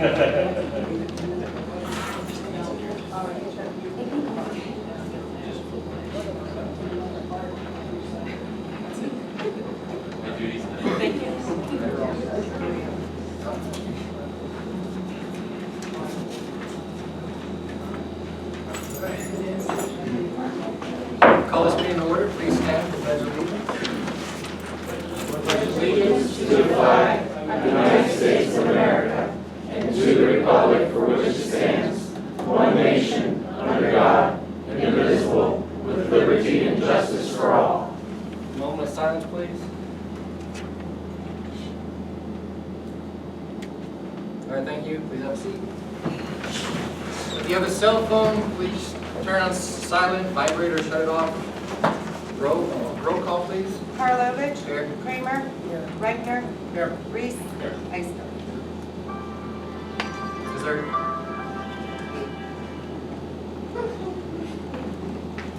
Thank you. Call this meeting to order. Please stand for pledge of allegiance. Allegiance to the flag of the United States of America and to the republic for which it stands, one nation, under God, indivisible, with liberty and justice for all. A moment of silence, please. All right, thank you. Please have a seat. If you have a cell phone, please turn on silent, vibrate, or shut it off. Roll call, please. Karlovic. Here. Kramer. Reichner. Here. Reese. Eisner.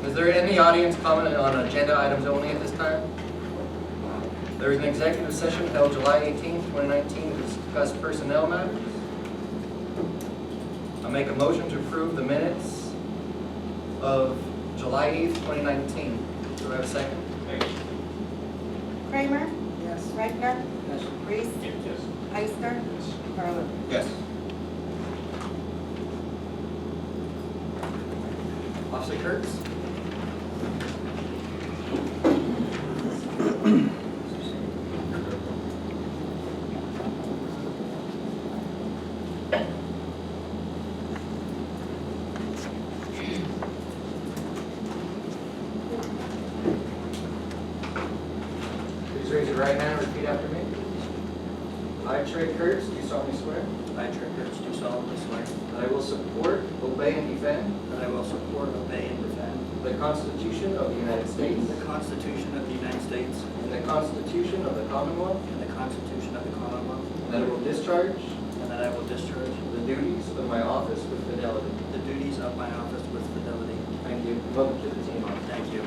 Is there any audience comment on agenda items only at this time? There is an executive session held July 18th, 2019 to discuss personnel matters. I make a motion to approve the minutes of July 8th, 2019. Do I have a second? Kramer. Yes. Reichner. Yes. Reese. Yes. Eisner. Karlovic. Yes. Officer Kurtz? Please raise your right hand and repeat after me. I, Trey Kurtz, do solemnly swear I, Trey Kurtz, do solemnly swear that I will support, obey, and defend that I will support, obey, and defend the Constitution of the United States the Constitution of the United States and the Constitution of the Commonwealth, and the Constitution of the Commonwealth, and that I will discharge and that I will discharge the duties of my office with fidelity. the duties of my office with fidelity. Thank you. Welcome to the team, officer. Thank you.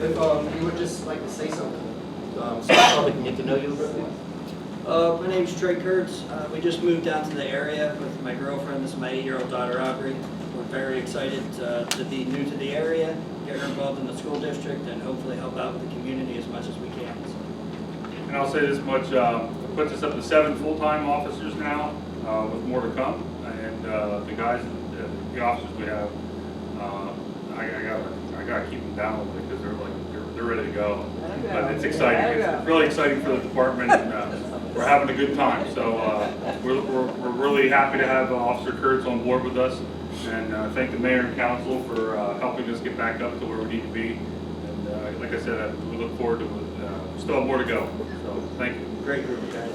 If you would just like to say something, so the public can get to know you a little bit. My name's Trey Kurtz. We just moved down to the area with my girlfriend. This is my 8-year-old daughter, Aubrey. We're very excited to be new to the area, get her involved in the school district, and hopefully help out with the community as much as we can. And I'll say this much, it puts us up to 7 full-time officers now, with more to come. And the guys, the officers we have, I gotta keep them down a little bit because they're ready to go. But it's exciting. It's really exciting for the department. And, we're having a good time. So we're really happy to have Officer Kurtz on board with us. And thank the mayor and council for helping us get back up to where we need to be. And like I said, we look forward to it. We still have more to go. So thank you. Great group of guys.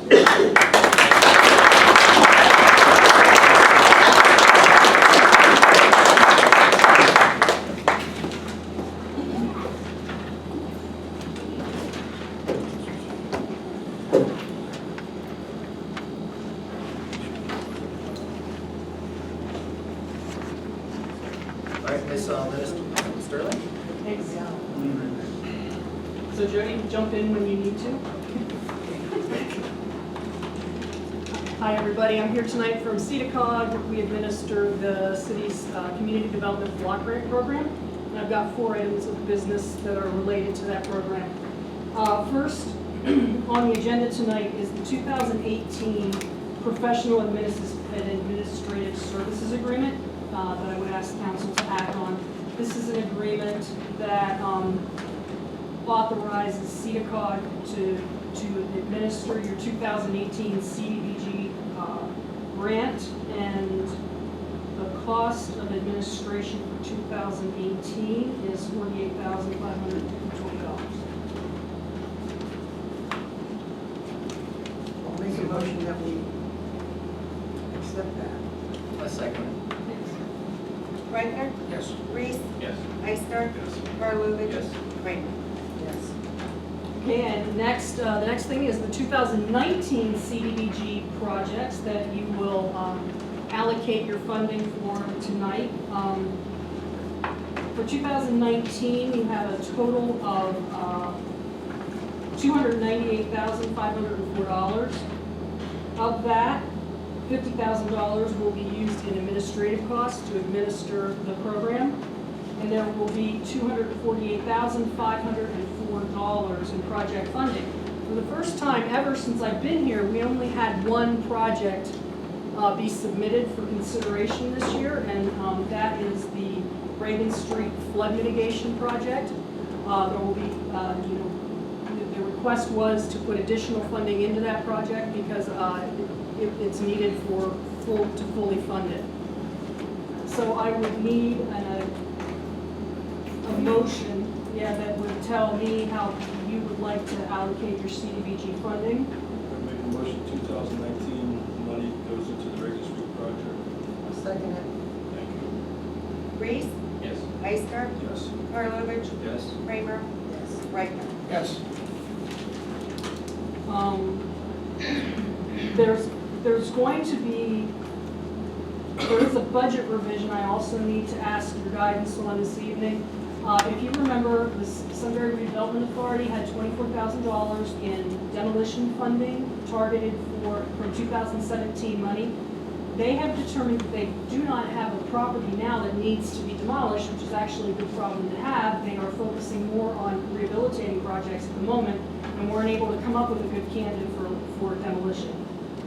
All right, Ms. Sterling? Thanks. So Jody, jump in when you need to. Hi, everybody. I'm here tonight from CEDACOG. We administer the city's Community Development Block Grant Program. And I've got 4 items of business that are related to that program. First, on the agenda tonight is the 2018 Professional Administrative Services Agreement that I would ask council to act on. This is an agreement that authorizes CEDACOG to administer your 2018 CDBG grant, and the cost of administration for 2018 is $48,520. I'll make a motion that we accept that. A second. Reichner. Yes. Reese. Yes. Eisner. Yes. Karlovic. Yes. Kramer. Yes. Okay, and the next thing is the 2019 CDBG projects that you will allocate your funding for tonight. For 2019, you have a total of $298,504. Of that, $50,000 will be used in administrative costs to administer the program, and there will be $248,504 in project funding. For the first time ever since I've been here, we only had one project be submitted for consideration this year, and that is the Reagan Street flood mitigation project. There will be, the request was to put additional funding into that project because it's needed to fully fund it. So I would need a motion, that would tell me how you would like to allocate your CDBG funding. I make a motion 2019 money goes into the Reagan Street project. I'll second it. Thank you. Reese, Yes. Ister, Yes. Karlovic, Yes. Kramer, Yes. Reichtner. Yes. There is a budget revision I also need to ask your guidance on this evening. If you remember, the Sunbury Redevelopment Authority had $24,000 in demolition funding targeted from 2017 money. They have determined that they do not have a property now that needs to be demolished, which is actually a good problem to have. They are focusing more on rehabilitating projects at the moment, and weren't able to come up with a good candidate for demolition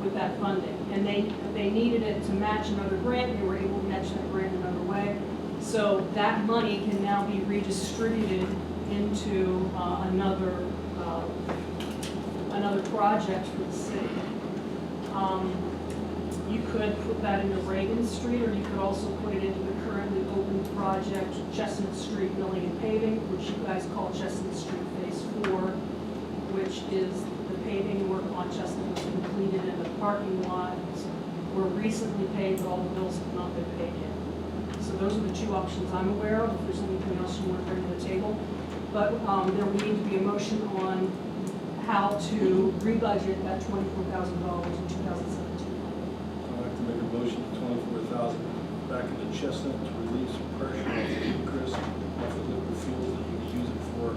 with that funding. And they needed it to match another grant. They were able to match that grant another way. So that money can now be redistributed into another project for the city. You could put that into Reagan Street, or you could also put it into the currently open project, Chestnut Street Milling and Paving, which you guys call Chestnut Street Phase 4, which is the paving work on Chestnut was completed and the parking lots were recently paved, but all the bills have not been paid yet. So those are the two options I'm aware of. If there's anything else you want to bring to the table. But there will need to be a motion on how to rebudget that $24,000 in 2017. I'd like to make a motion 24,000 back into Chestnut to release pressure off the Chris off the liquid fuels that you can use it for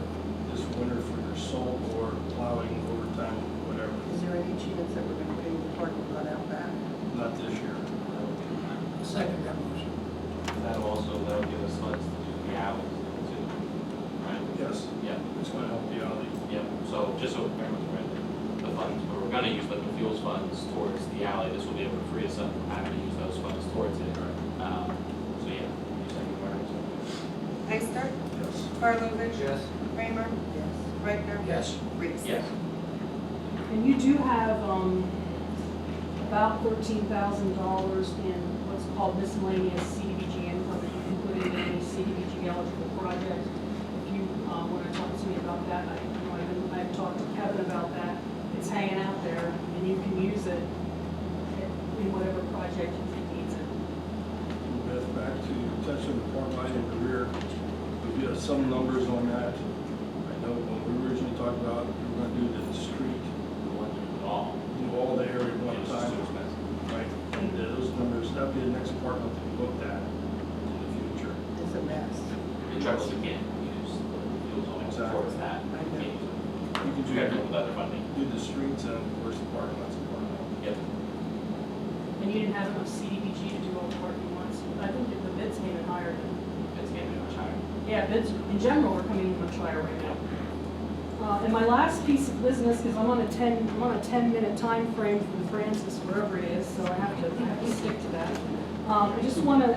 this winter for your salt or plowing overtime, whatever. Is there any chance that we're going to pay the parking lot out back? Not this year. Second that motion. That'll give us funds to do the alleys too, right? Yes. Yeah. It's going to help the alley. Yeah, so just so everyone's aware, the funds, but we're gonna use liquid fuels funds towards the alley, this will be able to free us up from having to use those funds towards it. So yeah, you second the Ister, Yes. Karlovic, Yes. Kramer, Yes. Reichtner. Yes. Reese. Yes. And you do have about $13,000 in what's called miscellaneous CDBG income that you can put into any CDBG eligible project. If you want to talk to me about that, I've talked to Kevin about that. It's hanging out there, and you can use it in whatever project you think needs it. Beth, back to touch on the park line in the rear. We have some numbers on that. I know when we originally talked about, we were going to do the street, We want to do it all. do all the area at one It's just time. too expensive. Right, and those numbers, that'll be the next department to be looked at in the future. It's a mess. In trouble, we can't use liquid fuels only Exactly. towards that. I know. Can't use it. You can We have to look with other funding. do the streets and of course the parking lots. Yep. And you didn't have enough CDBG to do all the parking lots. I think that the bids came in higher than, It's getting much higher. yeah, bids in general are coming in much higher right now. And my last piece of business, because I'm on a 10-minute time frame from Francis, wherever it is, so I have to stick to that. I just want to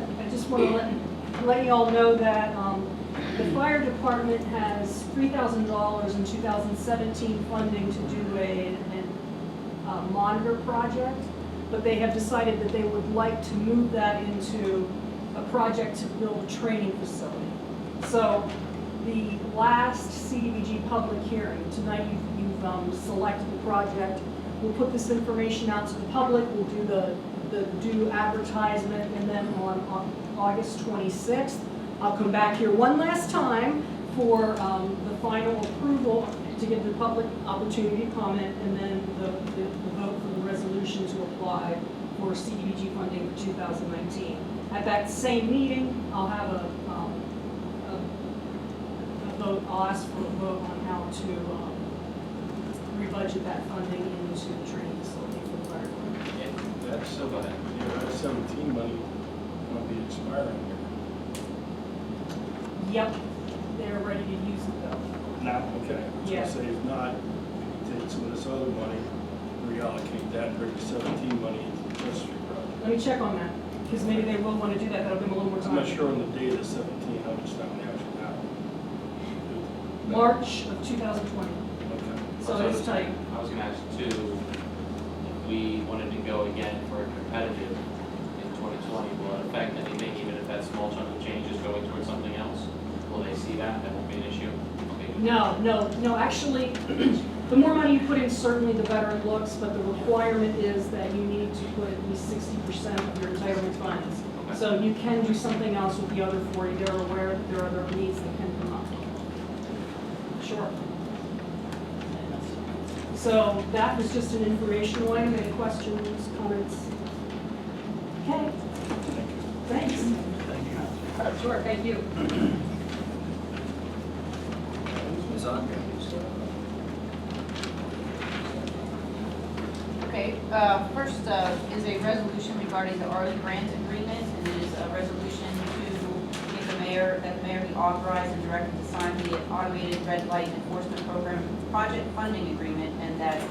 let you all know that the fire department has $3,000 in 2017 funding to do a monitor project, but they have decided that they would like to move that into a project to build a training facility. So the last CDBG public hearing, tonight you've selected the project. We'll put this information out to the public, we'll do the due advertisement, and then on August 26th, I'll come back here one last time for the final approval to give the public opportunity to comment, and then the vote for the resolution to apply for CDBG funding for 2019. At that same meeting, I'll have a vote, I'll ask for a vote on how to rebudget that funding into the training facility for the fire department. That's, So go ahead. that 17 money will be expiring here. Yep, they're ready to use it though. Now, okay, I was Yeah. gonna say, if not, you take some of this other money, reallocate that, and bring the 17 money into the Chest Street project. Let me check on that, because maybe they will want to do that, that'll give them a little more I'm time. not sure on the date of 17, how much time we actually have. March of 2020, Okay. so it's tight. I was gonna ask too, if we wanted to go again for a competitive in 2020, will it affect anything, even if that small chunk of change is going towards something else? Will they see that? That won't be an issue? Okay. No, actually, the more money you put in, certainly the better it looks, but the requirement is that you need to put at least 60% of your entitlement funds. Okay. So you can do something else with the other 40, they're aware that there are other needs that can come up. Sure. So that was just an informational item, any questions, comments? Okay, Thank you. thanks. Sure, thank you. Ms. On? Okay, first is a resolution regarding the Arlie grant agreement, and it is a resolution to make that the mayor be authorized and directed to sign the automated red light enforcement program project funding agreement, and that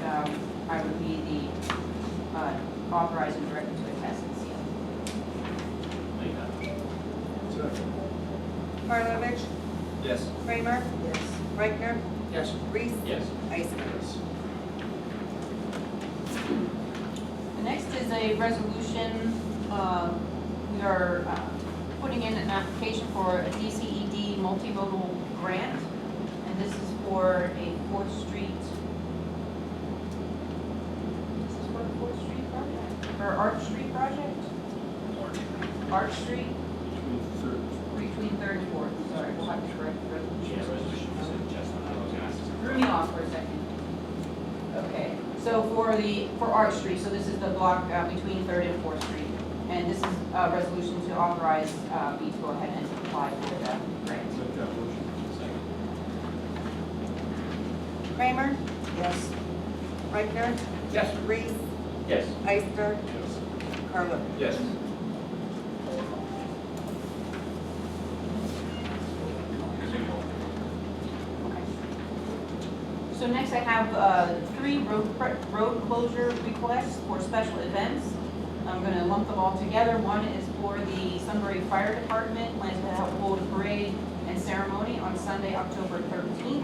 I would be the authorized and directed to attest and seal. Make that motion. Second. Karlovic, Yes. Kramer, Yes. Reichner, Yes. Reese, Yes. Ister. Yes. The next is a resolution, we are putting in an application for a DCED multimodal grant, and this is for a 4th Street. This is for the 4th Street project, or Arch Street project? Arch Street, Between the third and fourth. between 3rd and 4th, sorry, we'll have to correct the resolution. Yeah, resolution, you said Chestnut, I was gonna ask. Threw me off for a second. Okay, so for Arch Street, so this is the block between 3rd and 4th Street. And this is a resolution to authorize me to go ahead and apply for the grant. Make that motion. Second. Kramer, Yes. Reichner, Yes. Reese, Yes. Ister, Yes. Karlovic. Yes. Okay. So next I have 3 road closure requests for special events. I'm going to lump them all together. One is for the Sunbury Fire Department, plans to help hold a parade and ceremony on Sunday, October 13th.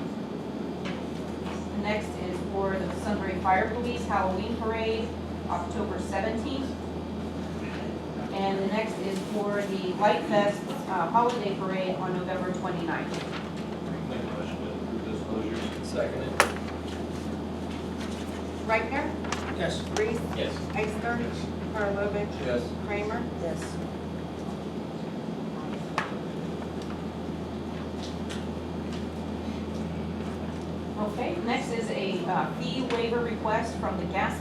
The next is for the Sunbury Fire Police Halloween Parade, October 17th. And the next is for the Light Fest Holiday Parade on November 29th. Make a motion to approve those closures. Second. Reichner, Yes. Reese, Yes. Ister, Karlovic, Yes. Kramer, Yes. Okay, next is a fee waiver request from the Gas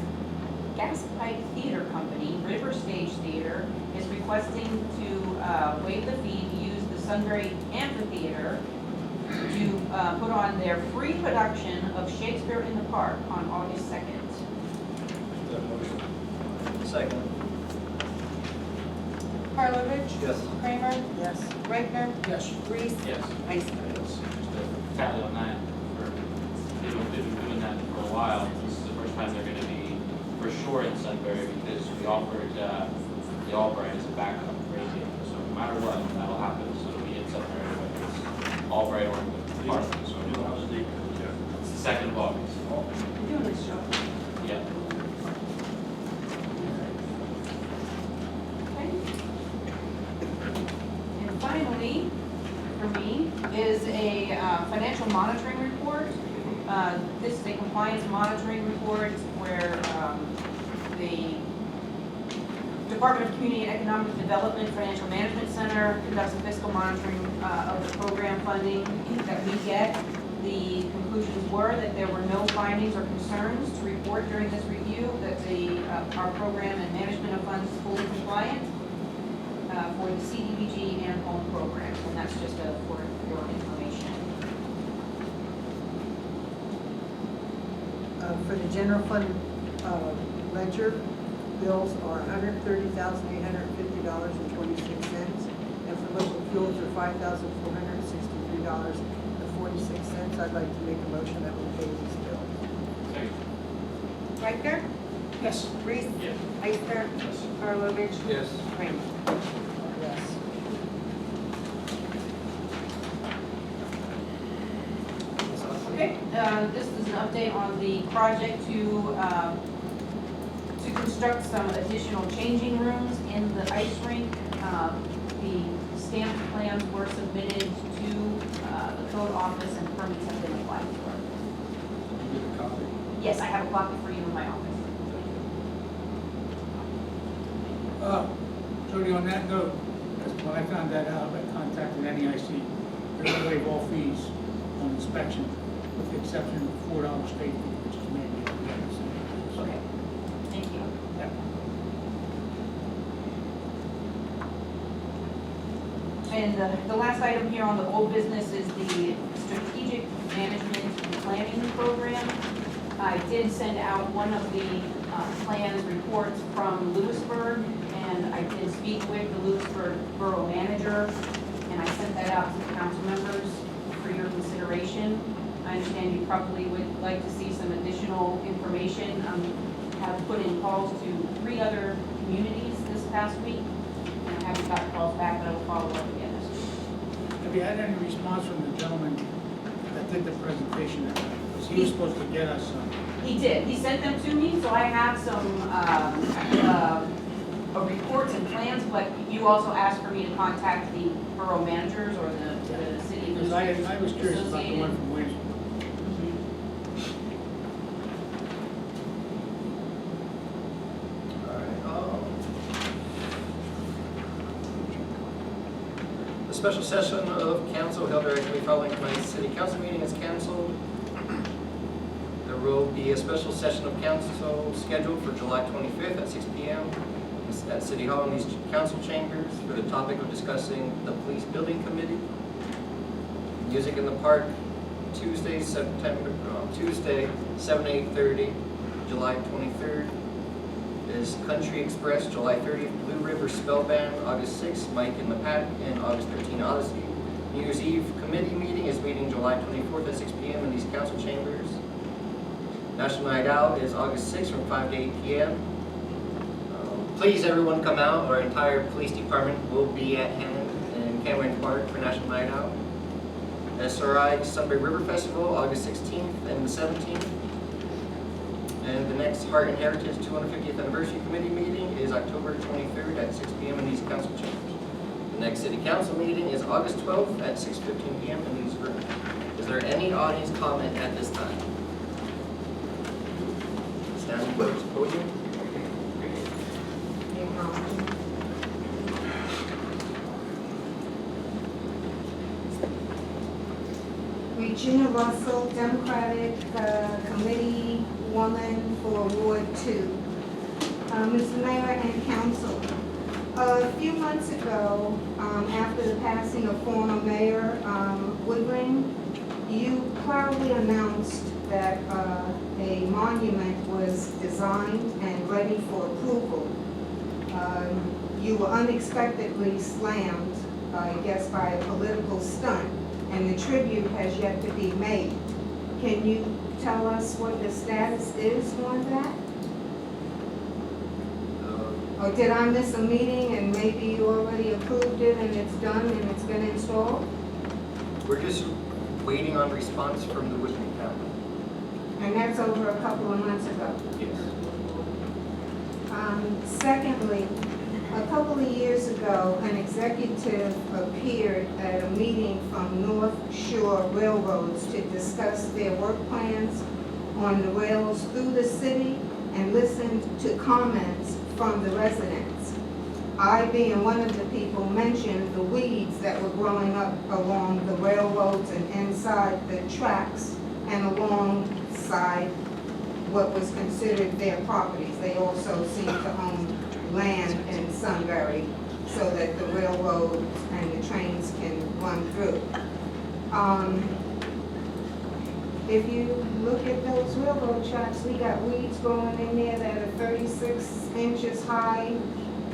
Pipe Theater Company. River Stage Theater is requesting to waive the fee to use the Sunbury Amphitheater to put on their free production of Shakespeare in the Park on August 2nd. Make that motion. Second. Karlovic, Yes. Kramer, Yes. Reichner, Yes. Reese, Yes. Ister. Just to tally on that, they've been doing that for a while. This is the first time they're gonna be for sure in Sunbury, because we offered, the Albright as a backup radio. So no matter what, that'll happen, so it'll be in Sunbury, whether it's Albright or in Park. So You know, how's the date? Yeah. it's the 2nd of August. You're doing this job. Yeah. Okay. And finally, for me, is a financial monitoring report. This is a compliance monitoring report where the Department of Community and Economic Development Financial Management Center conducts a fiscal monitoring of the program funding that we get. The conclusions were that there were no findings or concerns to report during this review, that our program and management of funds is fully compliant for the CDBG and home programs, and that's just for your information. For the general fund ledger, bills are $130,850.26. And for local fuels are $5,463.46. I'd like to make a motion that we pay these bills. Reichner? Yes. Reese? Yes. Ister? Karlovic? Yes. Kramer? Yes. Okay, this is an update on the project to construct some additional changing rooms in the ice rink. The stamped plans were submitted to the code office and permits have been applied for. Did you get a copy? Yes, I have a copy for you in my office. Jody, on that note, when I found that out, I contacted NEIC. They're going to waive all fees on inspection, with the exception of $4 state fee, which is mandated. Okay, thank you. Yeah. And the last item here on the old business is the strategic management and planning program. I did send out one of the plans reports from Lewisburg, and I did speak with the Lewisburg Borough Manager, and I sent that out to the council members for your consideration. I understand you probably would like to see some additional information. Have put in calls to 3 other communities this past week, and I haven't got calls back, but I will follow up again this week. Have you had any response from the gentleman that did the presentation? Because he was supposed to get us some. He did. He sent them to me, so I have some reports and plans, but you also asked for me to contact the borough managers or the city Because I administrators was curious about the associated. one from Williamsburg. The special session of council held directly following tonight's city council meeting is canceled. There will be a special session of council scheduled for July 25th at 6 p.m. at City Hall in these council chambers for the topic of discussing the police building committee. Music in the Park, Tuesday, 7 to 8:30, July 23rd. Is Country Express, July 30th, Blue River Spellband, August 6th, Mike in the Pack, and August 13th, Odyssey. New Year's Eve committee meeting is meeting July 24th at 6 p.m. in these council chambers. National Night Out is August 6th from 5 to 8 p.m. Please, everyone come out. Our entire police department will be at hand in Cameron Park for National Night Out. SRI Sunbury River Festival, August 16th and the 17th. And the next Heart and Heritage 250th Anniversary Committee meeting is October 23rd at 6 p.m. in these council chambers. The next City Council meeting is August 12th at 6:15 p.m. in these rooms. Is there any audience comment at this time? Stand close, podium. Regina Russell, Democratic Committee Woman for Ward 2. Mr. Mayor and Council, a few months ago, after the passing of former Mayor Woodring, you proudly announced that a monument was designed and ready for approval. You were unexpectedly slammed, I guess, by a political stunt, and the tribute has yet to be made. Can you tell us what the status is on that? Or did I miss a meeting and maybe you already approved it and it's done and it's been installed? We're just waiting on response from the Woodring family. And that's over a couple of months ago. Yes. Secondly, a couple of years ago, an executive appeared at a meeting from North Shore Railroads to discuss their work plans on the rails through the city and listened to comments from the residents. I, being one of the people, mentioned the weeds that were growing up along the railroads and inside the tracks and alongside what was considered their properties. They also seem to own land in Sunbury so that the railroads and the trains can run through. if you look at those railroad tracks, we got weeds growing in there that are 36 inches high.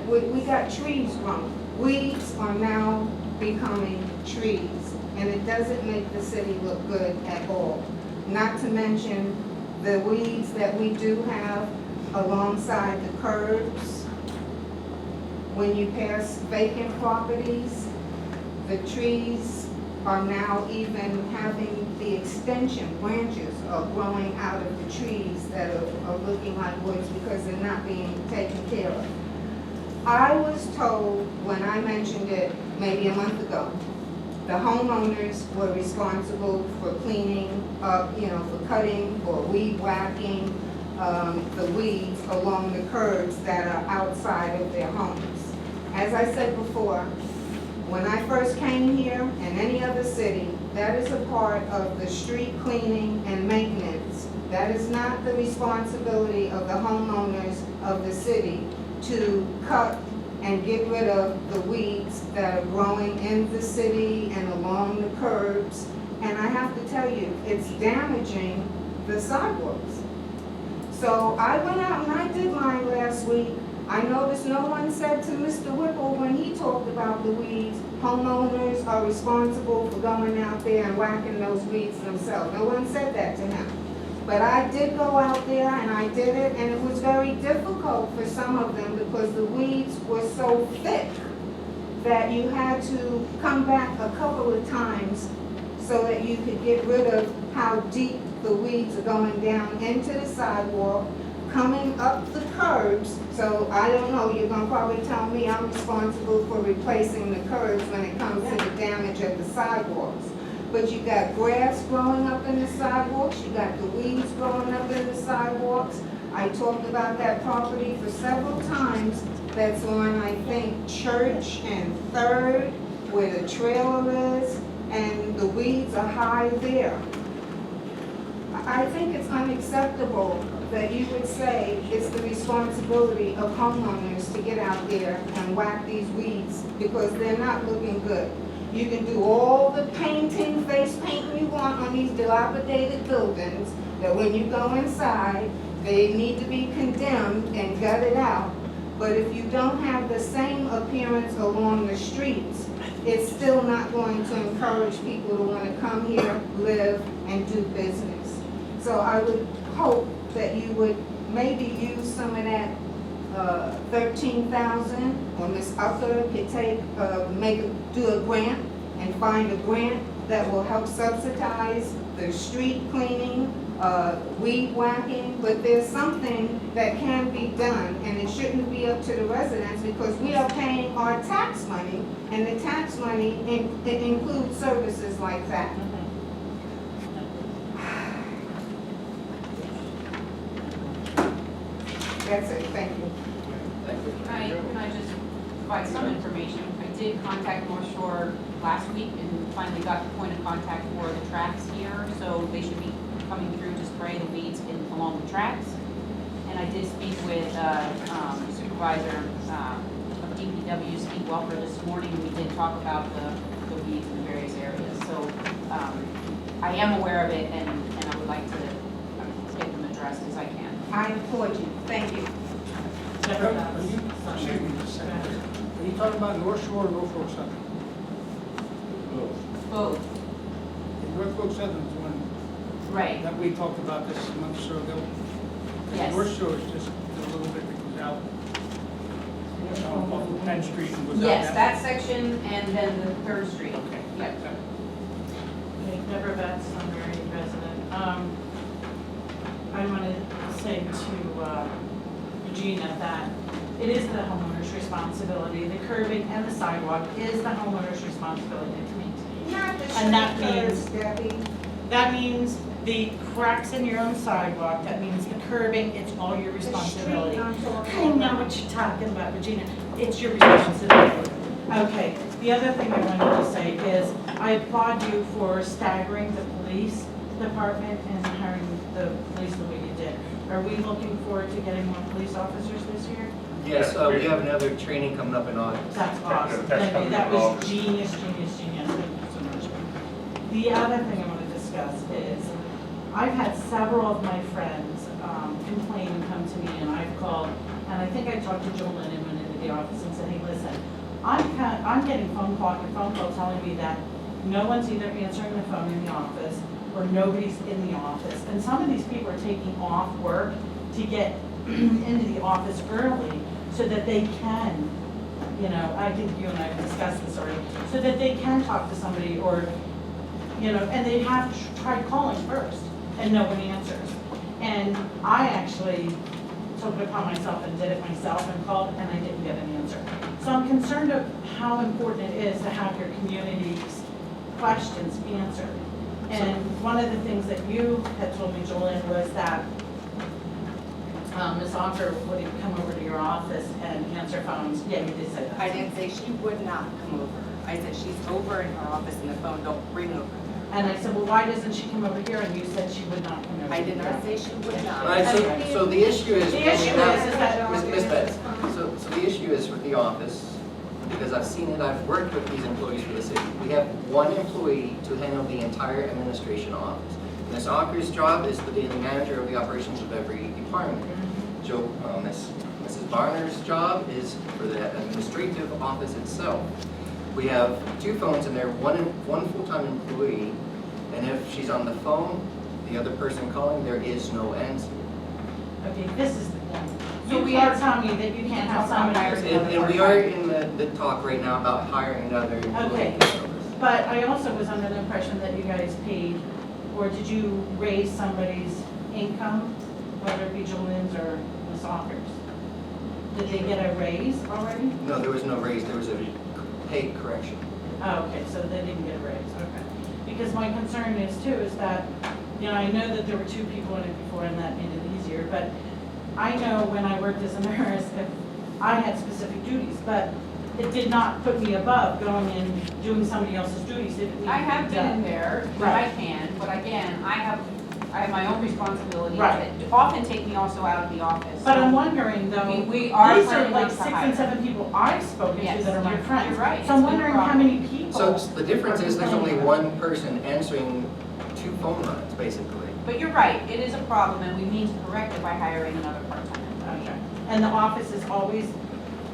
We got trees growing. Weeds are now becoming trees, and it doesn't make the city look good at all. Not to mention the weeds that we do have alongside the curbs. When you pass vacant properties, the trees are now even having the extension branches are growing out of the trees that are looking like woods because they're not being taken care of. I was told when I mentioned it maybe a month ago, the homeowners were responsible for cleaning up, for cutting or weed whacking the weeds along the curbs that are outside of their homes. As I said before, when I first came here, and any other city, that is a part of the street cleaning and maintenance. That is not the responsibility of the homeowners of the city to cut and get rid of the weeds that are growing in the city and along the curbs. And I have to tell you, it's damaging the sidewalks. So I went out and I did mine last week. I noticed no one said to Mr. Whipple when he talked about the weeds, homeowners are responsible for going out there and whacking those weeds themselves. No one said that to him. But I did go out there and I did it, and it was very difficult for some of them because the weeds were so thick that you had to come back a couple of times so that you could get rid of how deep the weeds are going down into the sidewalk, coming up the curbs. So I don't know, you're gonna probably tell me I'm responsible for replacing the curbs when it comes to the damage of the sidewalks. But you got grass growing up in the sidewalks, you got the weeds growing up in the sidewalks. I talked about that property for several times. That's on, I think, Church and 3rd, where the trailer is, and the weeds are high there. I think it's unacceptable that you would say it's the responsibility of homeowners to get out there and whack these weeds because they're not looking good. You can do all the painting, face painting you want on these dilapidated buildings, that when you go inside, they need to be condemned and gutted out. But if you don't have the same appearance along the streets, it's still not going to encourage people to want to come here, live, and do business. So I would hope that you would maybe use some of that 13,000, or Ms. Ucker could take, do a grant and find a grant that will help subsidize the street cleaning, weed whacking, but there's something that can be done, and it shouldn't be up to the residents because we are paying our tax money, and the tax money it includes services like that. That's it, thank you. Can I just provide some information? I did contact North Shore last week and finally got the point of contact for the tracks here, so they should be coming through to spray the weeds along the tracks. And I did speak with Supervisor of DPW, Steve Welker, this morning. We did talk about the weeds in the various areas. So I am aware of it, and I would like to get them addressed as I can. I applaud you, thank you. Excuse me just a second. Are you talking about North Shore or Norfolk Southern? Both. Norfolk Southern is one Right. that we talked about this a month or so ago. Yes. North Shore is just a little bit that goes out off of Penn Street and goes out. Yes, that section and then the 3rd Street. Okay. Yep. Deborah Betts, Sunbury resident. I wanted to say to Regina that it is the homeowner's responsibility. The curbing and the sidewalk is the homeowner's responsibility to maintain. Not the And that street curbs, means- Debbie. That means the cracks in your own sidewalk, that means the curbing, it's all your responsibility. The street I'm I talking know about. what you're talking about, Regina. It's your responsibility. Okay, the other thing I wanted to say is I applaud you for staggering the police department and hiring the police the way you did. Are we looking forward to getting more police officers this year? Yes, we have another training coming up in August. That's awesome. that's Thank you. coming That up was August. genius. Thank you so much. The other thing I want to discuss is I've had several of my friends complain and come to me, and I've called, and I think I talked to Jolyn and went into the office and said, hey, listen, I'm getting phone call telling me that no one's either answering the phone in the office or nobody's in the office. And some of these people are taking off work to get into the office early so that they can, you know, I think you and I have discussed this already, so that they can talk to somebody or, you know, and they have tried calling first and no one answers. And I actually took it upon myself and did it myself and called and I didn't get an answer. So I'm concerned of how important it is to have your community's questions answered. And one of the things that you had told me, Jolyn, was that Ms. Onker would come over to your office and answer phones. Yeah, you did say that. I didn't say she would not come over. I said she's over in her office and the phone don't ring over there. And I said, well, why doesn't she come over here? And you said she would not come over. I did not say she would not. All right, so the issue is. The issue is that. Ms. Betts, so the issue is with the office, because I've seen it, I've worked with these employees for the city. We have one employee to handle the entire administration office. Ms. Onker's job is the daily manager of the operations of every department. Mrs. Barner's job is for the administrative office itself. We have two phones in there, one full-time employee, and if she's on the phone, the other person calling, there is no answer. Okay, this is the thing. So we are telling me that you can't have somebody. And we are in the talk right now about hiring another employee. Okay, but I also was under the impression that you guys paid, or did you raise somebody's income, whether it be Jolyn's or Ms. Onker's? Did they get a raise already? No, there was no raise, there was a pay correction. Oh, okay, so they didn't get a raise, okay. Because my concern is too, is that, you know, I know that there were two people in it before and that made it easier, but I know when I worked as a nurse, if I had specific duties, but it did not put me above going and doing somebody else's duties if it needed to be I have been done. there, but I can, but again, I have my own responsibilities Right. that often take me also out of the office. But So I'm wondering though, we are these are planning like on 6 to and hire. 7 people I've spoken to Yes, that are my you're friends. right. So I'm It's been a wondering how problem. many people. So the difference is there's only complaining. one person answering two phone lines, basically. But you're right, it is a problem, and we need to correct it by hiring another part-time employee. Okay. And the office is always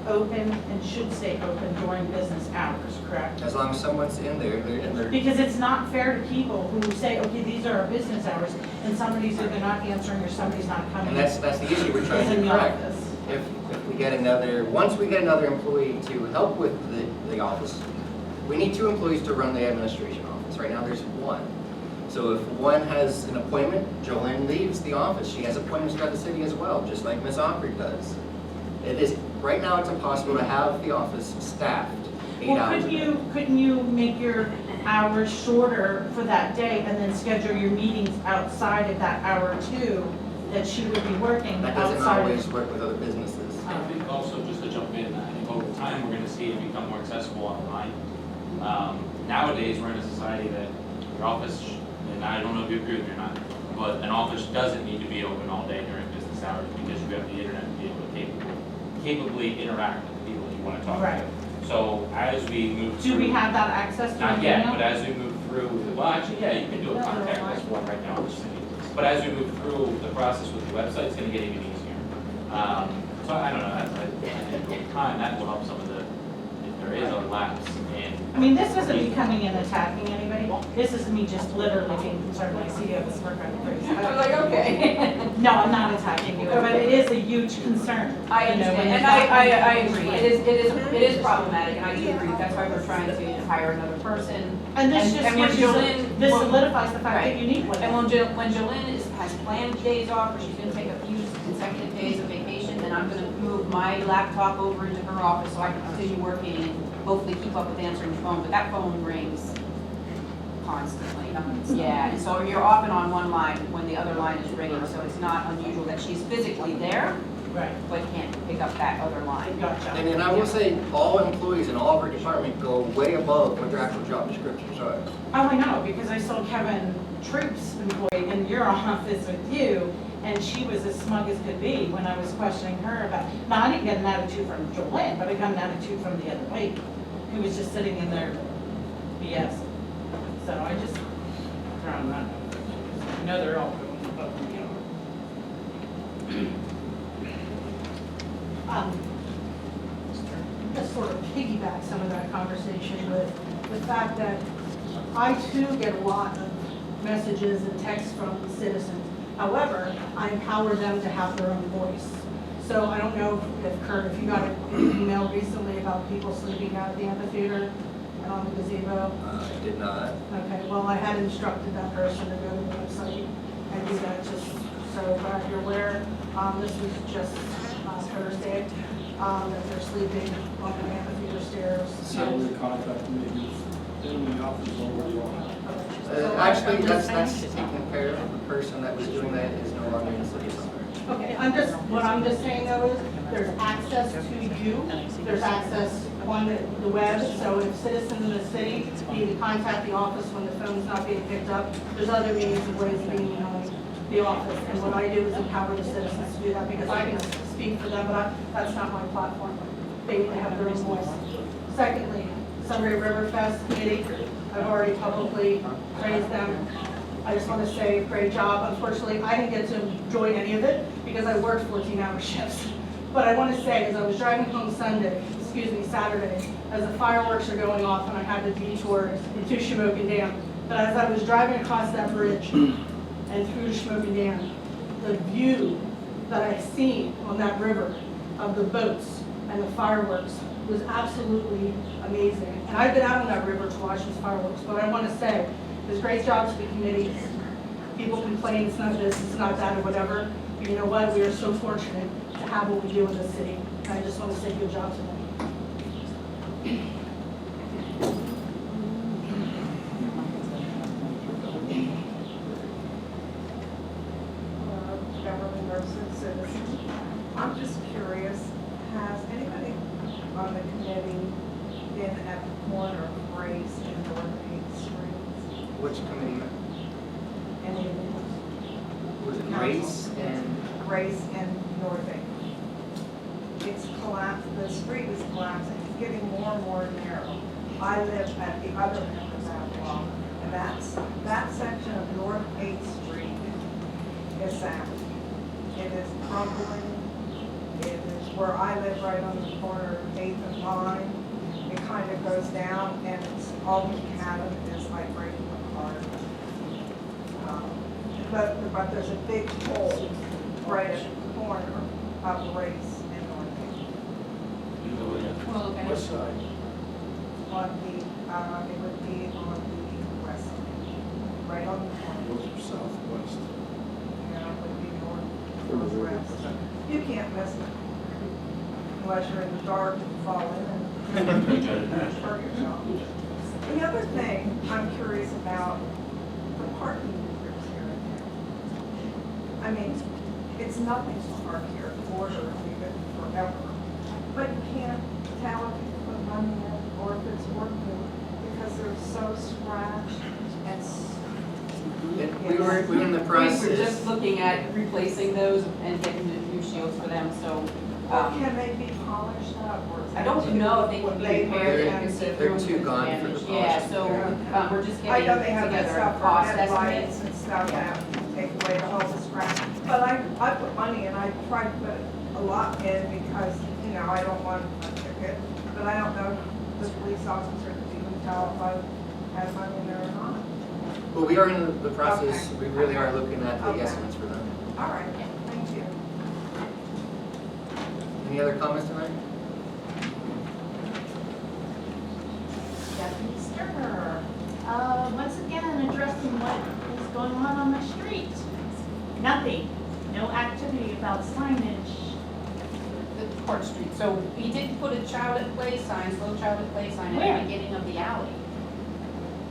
open and should stay open during business hours, correct? As long as someone's in there, they're in there. Because it's not fair to people who say, okay, these are our business hours, and somebody's either not answering or somebody's not coming. And that's the issue we're trying Is to in the correct. office. If we get once we get another employee to help with the office, we need 2 employees to run the administration office. Right now, there's 1. So if one has an appointment, Jolene leaves the office. She has appointments throughout the city as well, just like Ms. Aubrey does. Right now, it's impossible to have the office staffed 8 Well, hours a day. couldn't you make your hours shorter for that day and then schedule your meetings outside of that hour or 2 that she would be working That outside? doesn't always work with other businesses. I think also, just to jump in, I think over time, we're gonna see it become more accessible online. Nowadays, we're in a society that your office, and I don't know if you agree with me or not, but an office doesn't need to be open all day during business hours because you have the internet to be able to capably interact with the people you wanna talk Right. to. So as we move through. Do we have that access to Not an yet, email? but as we move through, well, actually, yeah, you can do a contact us form right now in the city. But as we move through the process with the website, it's gonna get even easier. So I don't know, I think over time, that will help some of the, if there is a lapse in. I mean, this isn't me coming and attacking anybody. This is me just literally being concerned when I see you have this work on the crazy. I was like, okay. No, I'm not attacking you, but it is a huge concern. I you know, when understand, and you're I talking agree, to it is problematic, and I do agree, that's why we're trying to hire another person. And this And- just and when gives you, Jolene- this when- solidifies the fact Right. that you need one. And when Jolene has planned days off, or she's gonna take a few consecutive days of vacation, then I'm gonna move my laptop over into her office so I can continue working and hopefully keep up with answering the phone, but that phone rings constantly. Yeah, and so you're off and on one line when the other line is ringing, so it's not unusual that she's physically there, Right, but can't pick up that other line. gotcha. And I will say, all employees in all of our department go way above what their actual job descriptions are. Oh, I know, because I saw Kevin Troop's employee in your office with you, and she was as smug as could be when I was questioning her about, now, I didn't get an attitude from Jolene, but I got an attitude from the other lady, who was just sitting in there BS. So I just thrown that out. know they're all going above and beyond. Just sort of piggyback some of that conversation with the fact that I too get a lot of messages and texts from citizens. However, I empower them to have their own voice. So I don't know if Kurt, if you got an email recently about people sleeping out at the amphitheater and on the gazebo. I did not. Okay, well, I had instructed that person to go to the website and do that, just so glad you're aware. This was just last Thursday, that they're sleeping on the amphitheater stairs. So we contact maybe in the office already on. Actually, that's taken care of. The person that was doing that is no longer in the city of Sunbury. Okay, what I'm just saying though is, there's access to you, there's access on the web, so if citizens in the city need to contact the office when the phone's not being picked up, there's other means and ways of being behind the office, and what I do is empower the citizens to do that, because I can speak for them, but that's not my platform. They need to have their own voice. Secondly, Sunbury River Fest Committee, I've already publicly praised them. I just want to say, great job. Unfortunately, I didn't get to enjoy any of it because I worked 14-hour shifts. But I want to say, as I was driving home Saturday, as the fireworks are going off and I had to detour into Shamokin Dam, but as I was driving across that bridge and through Shamokin Dam, the view that I seen on that river of the boats and the fireworks was absolutely amazing. And I've been out on that river to watch these fireworks. What I want to say is great job to the committee. People complain it's not this, it's not that, or whatever. But you know what? We are so fortunate to have what we do in this city. And I just want to say good job to them. Government versus citizens. I'm just curious, has anybody on the committee been at the corner of Grace and North 8th Streets? Which committee? Any of them? Was it Grace and? Grace and North 8th. It's collapsed, the street is collapsing, it's getting more and more narrow. I live at the other end of that block, and that section of North 8th Street is sad. It is crumbling. It is where I live, right on the corner of 8th and Vine. It kind of goes down, and it's all the cabin is like breaking apart. But there's a big hole right at the corner of Grace and North 8th. Well, okay. West side. On the, it would be on the west side, right on the corner. Those are southwest. Yeah, it would be northwest. You can't miss it unless you're in the dark and fall in and hurt yourself. The other thing I'm curious about, the parking meters here in town. I mean, it's nothing to park here, order, we've been forever. But you can't tell if you put money in or if it's working because they're so scratched and We were in the We process. were just looking at replacing those and getting new shields for them, so. or can they be polished up or? I don't know if they can be repaired. They're- You can see they're through too them gone with for the damage. Yeah, so we're just I getting know they have that together a stuff for cost headlights estimate. and stuff that take away the whole scratch. But I put money and I try to put a lot in because, you know, I don't want a ticket. But I don't know if the police officer could even tell if I had money in there or not. Well, we are in the process. Okay. We really are looking at the Okay. estimates for them. All right, thank you. Any other comments tonight? Stephanie Sterner, once again addressing what is going on the street. Nothing, no activity about signage. The Court Street, so we did put a child at play sign, slow child at play sign at Where? the beginning of the alley.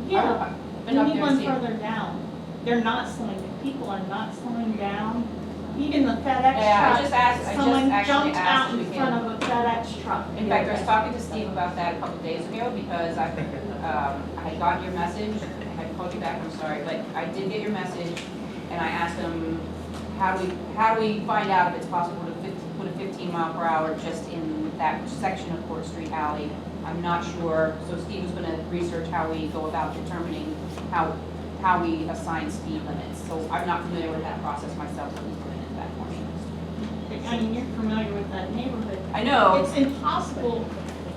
Yeah, Been we up need there one seeing- further down. They're not slowing, people are not slowing down. Even the FedEx Yeah, I truck, just actually someone asked jumped out in if we front can- of a FedEx truck. In fact, I was talking to Steve about that a couple days ago because I had gotten your message. I called you back, I'm sorry, but I did get your message and I asked him, how do we find out if it's possible to put a 15-mile-per-hour just in that section of Court Street alley? I'm not sure, so Steve was gonna research how we go about determining how we assign speed limits. So I'm not familiar with that process myself, so he's looking into that for me. I mean, you're familiar with that neighborhood. I know, It's impossible.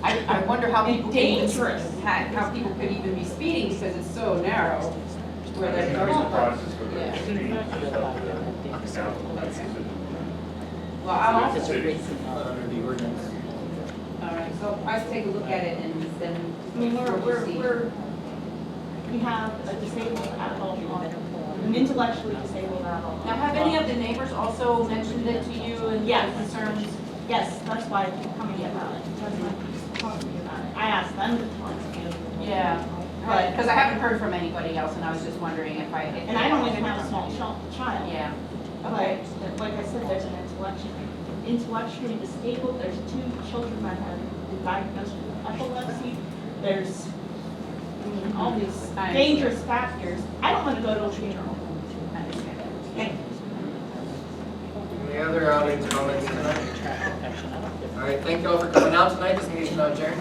I wonder how people could even, Dangerous. how people could even be speeding because it's so narrow where There's they're. a process for the Yeah. speed stuff. Well, I'll also, Under the ordinance. all right, so I take a look at it and then. I mean, we'll see. we have a disabled adult on it, an intellectually disabled adult. Now, have any of the neighbors also mentioned it to you and Yes. concerns? Yes, that's why I keep coming about it. That's why I keep talking about it. I asked them to talk to me. Yeah, But, because I haven't heard from anybody else and I was just wondering if I. and I don't even have a small child. Yeah, okay. But, like I said, there's an intellectually disabled, there's 2 children that have been diagnosed with epilepsy. There's, I mean, all these I dangerous factors. I don't want to go to a funeral. I understand. Thank you. Any other audience comments tonight? All right, thank you all for coming out tonight. This meeting is now adjourned.